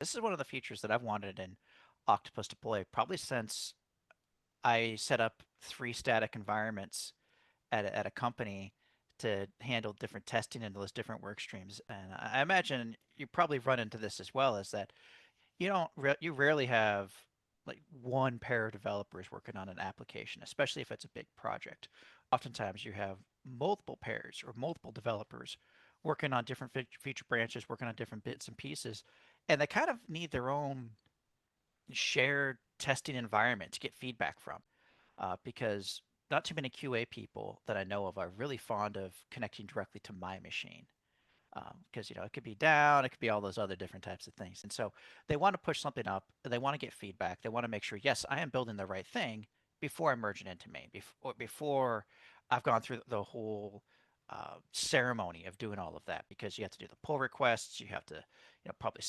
This is one of the features that I've wanted in Octopus Deploy probably since I set up 3 static environments at a company to handle different testing into those different work streams. And I imagine you probably run into this as well, is that you rarely have like one pair of developers working on an application, especially if it's a big project. Oftentimes you have multiple pairs or multiple developers working on different feature branches, working on different bits and pieces, and they kind of need their own shared testing environment to get feedback from, because not too many QA people that I know of are really fond of connecting directly to my machine, because it could be down, it could be all those other different types of things. And so they want to push something up, they want to get feedback, they want to make sure, yes, I am building the right thing before I merge it into main, before I've gone through the whole ceremony of doing all of that, because you have to do the pull requests, you have to, probably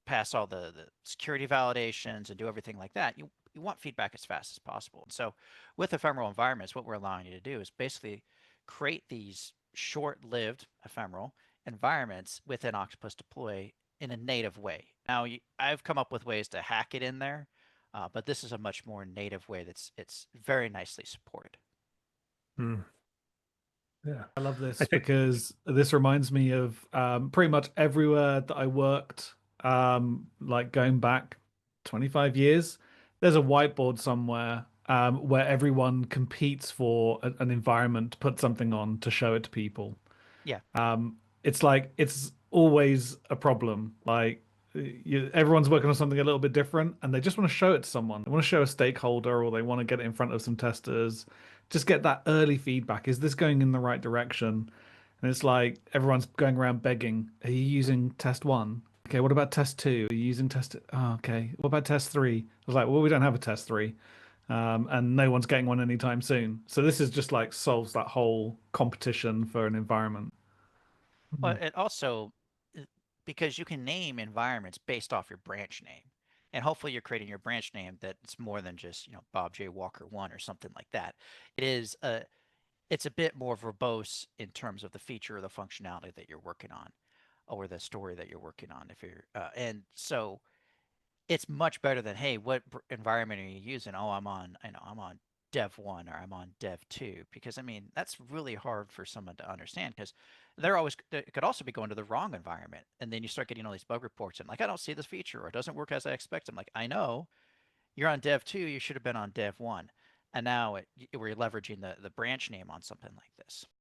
pass all the security validations and do everything like that. You want feedback as fast as possible. And so with ephemeral environments, what we're allowing you to do is basically create these short-lived ephemeral environments within Octopus Deploy in a native way. Now, I've come up with ways to hack it in there, but this is a much more native way it's very nicely supported. Hmm. Yeah, I love I this think because this reminds me of pretty much everywhere that I worked, like going back 25 years. There's a whiteboard somewhere where everyone competes for an environment to put something on to show it to people. Yeah. It's like it's always a problem. Like everyone's working on something a little bit different, and they just want to show it to someone. They want to show a stakeholder, or they want to get it in front of some testers. Just get that early feedback. Is this going in the right direction? And it's like everyone's going around begging. Are you using test one? Okay, what about test two? Are you using test? Oh, okay. What about test three? I was like, well, we don't have a test three, and no one's getting one anytime soon. So this is just like solves that whole competition for an environment. Well, it also, because you can name environments based off your branch name. And hopefully you're creating your branch name that's more than just, Bob J. Walker 1 or something like that. It is it's a bit more verbose in terms of the feature or the functionality that you're working on, or the story that you're working on. If you're and so it's much better than, hey, what environment are you using? Oh, I'm on dev 1 or I'm on dev 2, because I mean that's really hard for someone to understand, because it could also be going to the wrong environment, and then you start getting all these bug reports and like, I don't see this feature, or it doesn't work as I expect. I'm like, I know you're on dev 2, you should have been on dev 1. And now we're leveraging the branch name on something like this.